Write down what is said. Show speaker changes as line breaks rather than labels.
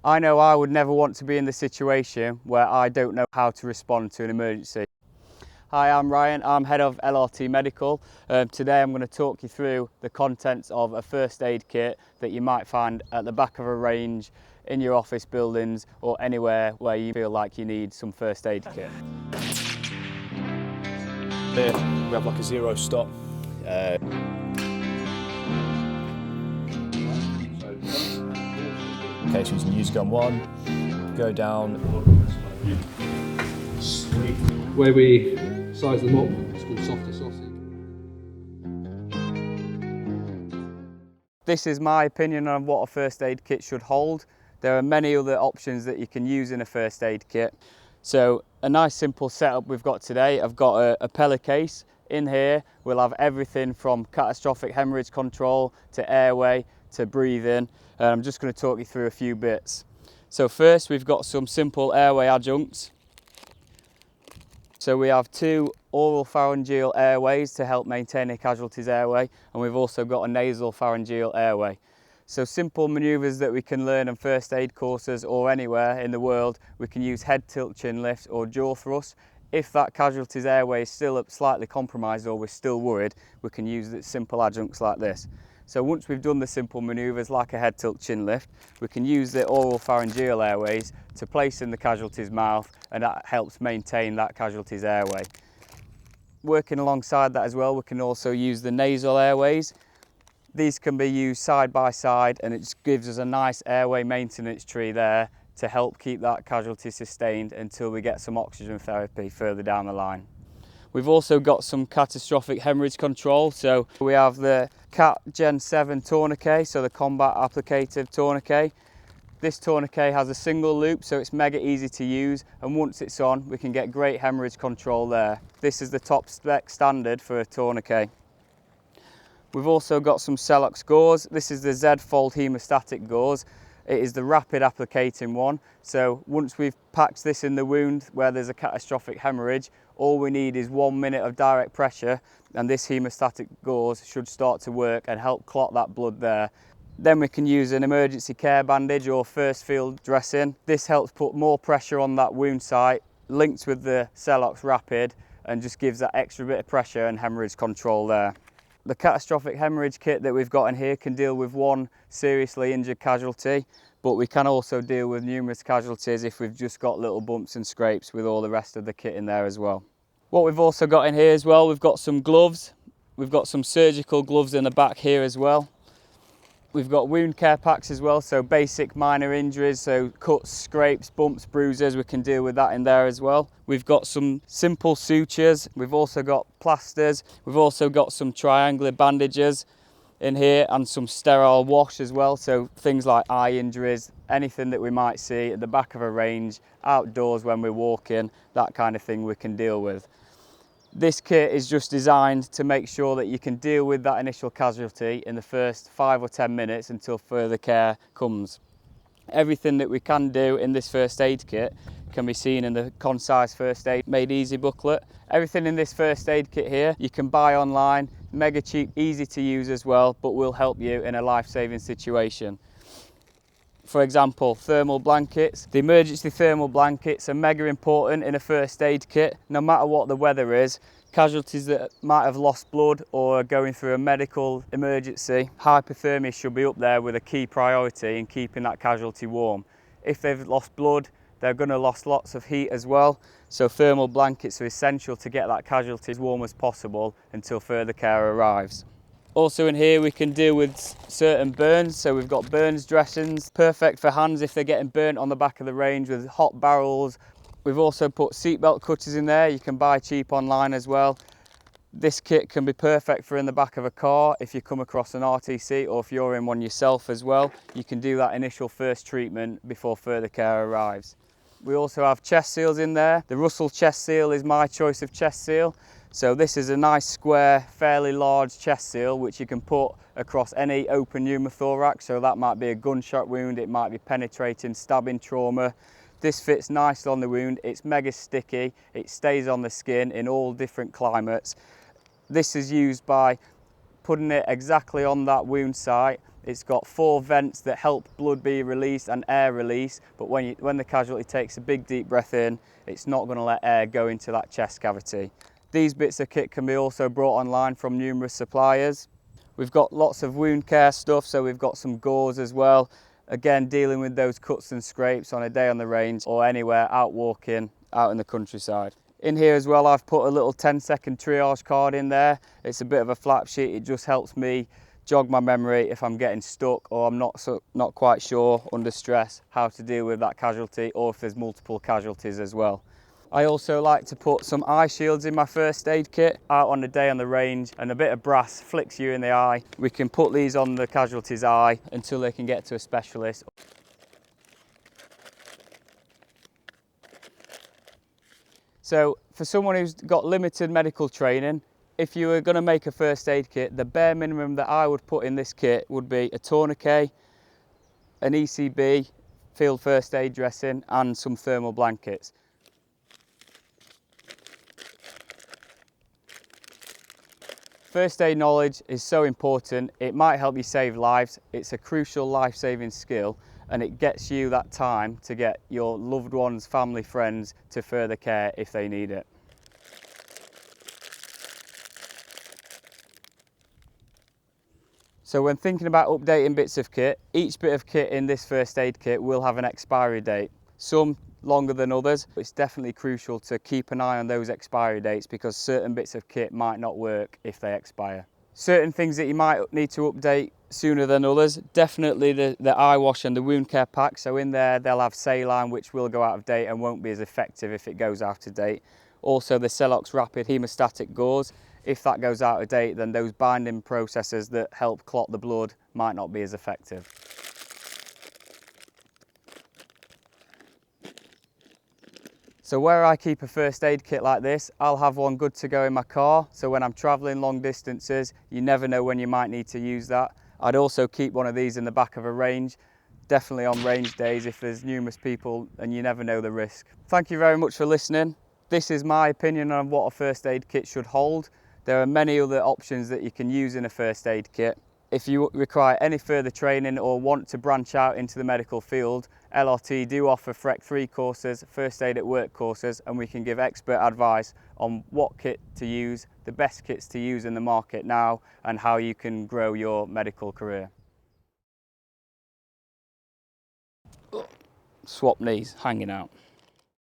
I know I would never want to be in the situation where I don't know how to respond to an emergency. Hi, I'm Ryan, I'm head of LRT Medical. Today I'm going to talk you through the contents of a first aid kit that you might find at the back of a range, in your office buildings or anywhere where you feel like you need some first aid kit.
Here we have like a zero stop. Okay, so using use gun 1, go down.
Where we size them up, it's called softer sausage.
This is my opinion on what a first aid kit should hold. There are many other options that you can use in a first aid kit. So a nice simple setup we've got today. I've got a pellet case. In here we'll have everything from catastrophic hemorrhage control to airway to breathing. I'm just going to talk you through a few bits. So first we've got some simple airway adjuncts. So we have 2 oral pharyngeal airways to help maintain a casualty's airway, and we've also got a nasal pharyngeal airway. So simple manoeuvres that we can learn in first aid courses or anywhere in the world. We can use head tilt chin lift or jaw thrust. If that casualty's airway is still slightly compromised or we're still worried, we can use the simple adjuncts like this. So once we've done the simple manoeuvres like a head tilt chin lift, we can use the oral pharyngeal airways to place in the casualty's mouth, and that helps maintain that casualty's airway. Working alongside that as well, we can also use the nasal airways. These can be used side by side, and it just gives us a nice airway maintenance tree there to help keep that casualty sustained until we get some oxygen therapy further down the line. We've also got some catastrophic hemorrhage control. So we have the CAT Gen 7 tourniquet, so the combat applicative tourniquet. This tourniquet has a single loop, so it's mega easy to use, and once it's on, we can get great hemorrhage control there. This is the top spec standard for a tourniquet. We've also got some Celox gauze. This is the Z-fold hemostatic gauze. It is the rapid applicating one. So once we've packed this in the wound where there's a catastrophic hemorrhage, all we need is 1 minute of direct pressure, and this hemostatic gauze should start to work and help clot that blood there. Then we can use an emergency care bandage or first field dressing. This helps put more pressure on that wound site, linked with the Celox Rapid, and just gives that extra bit of pressure and hemorrhage control there. The catastrophic hemorrhage kit that we've got in here can deal with 1 seriously injured casualty, but we can also deal with numerous casualties if we've just got little bumps and scrapes with all the rest of the kit in there as well. What we've also got in here as well, we've got some gloves. We've got some surgical gloves in the back here as well. We've got wound care packs as well, so basic minor injuries, so cuts, scrapes, bumps, bruises, we can deal with that in there as well. We've got some simple sutures, we've also got plasters, we've also got some triangular bandages in here and some sterile wash as well, so things like eye injuries, anything that we might see at the back of a range, outdoors when we're walking, that kind of thing we can deal with. This kit is just designed to make sure that you can deal with that initial casualty in the first 5 or 10 minutes until further care comes. Everything that we can do in this first aid kit can be seen in the Concise First Aid Made Easy booklet. Everything in this first aid kit here you can buy online, mega cheap, easy to use as well, but will help you in a life-saving situation. For example, thermal blankets. The emergency thermal blankets are mega important in a first aid kit. No matter what the weather is, casualties that might have lost blood or are going through a medical emergency, hypothermia should be up there with a key priority in keeping that casualty warm. If they've lost blood, they're going to lose lots of heat as well. So thermal blankets are essential to get that casualty as warm as possible until further care arrives. Also in here we can deal with certain burns, so we've got burns dressings, perfect for hands if they're getting burnt on the back of the range with hot barrels. We've also put seatbelt cutters in there, you can buy cheap online as well. This kit can be perfect for in the back of a car if you come across an RTC, or if you're in one yourself as well. You can do that initial first treatment before further care arrives. We also have chest seals in there. The Russell chest seal is my choice of chest seal. So this is a nice square, fairly large chest seal which you can put across any open pneumothorax. So that might be a gunshot wound, it might be penetrating, stabbing trauma. This fits nicely on the wound, it's mega sticky, it stays on the skin in all different climates. This is used by putting it exactly on that wound site It's got 4 vents that help blood be released and air release, but when the casualty takes a big deep breath in, it's not going to let air go into that chest cavity. These bits of kit can be also brought online from numerous suppliers. We've got lots of wound care stuff, so we've got some gauze as well. Again, dealing with those cuts and scrapes on a day on the range or anywhere out walking out in the countryside. In here as well, I've put a little 10-second triage card in there. It's a bit of a flap sheet. It just helps me jog my memory if I'm getting stuck or I'm not quite sure under stress how to deal with that casualty, or if there's multiple casualties as well. I also like to put some eye shields in my first aid kit. Out on a day on the range and a bit of brass flicks you in the eye, we can put these on the casualty's eye until they can get to a specialist. So for someone who's got limited medical training, if you were going to make a first aid kit, the bare minimum that I would put in this kit would be a tourniquet, an ECB, field first aid dressing, and some thermal blankets. First aid knowledge is so important. It might help you save lives. It's a crucial life-saving skill, and it gets you that time to get your loved ones, family, friends to further care if they need it. So when thinking about updating bits of kit, each bit of kit in this first aid kit will have an expiry date. Some longer than others. It's definitely crucial to keep an eye on those expiry dates, because certain bits of kit might not work if they expire. Certain things that you might need to update sooner than others, definitely the eye wash and the wound care pack. So in there they'll have saline, which will go out of date and won't be as effective if it goes out of date. Also the Celox Rapid Hemostatic Gauze. If that goes out of date, then those binding processes that help clot the blood might not be as effective. So where I keep a first aid kit like this, I'll have one good to go in my car. So when I'm traveling long distances, you never know when you might need to use that. I'd also keep one of these in the back of a range, definitely on range days if there's numerous people and you never know the risk. Thank you very much for listening. This is my opinion on what a first aid kit should hold. There are many other options that you can use in a first aid kit. If you require any further training or want to branch out into the medical field, LRT do offer FREC 3 courses, first aid at work courses, and we can give expert advice on what kit to use, the best kits to use in the market now, and how you can grow your medical career. Swap knees, hanging out.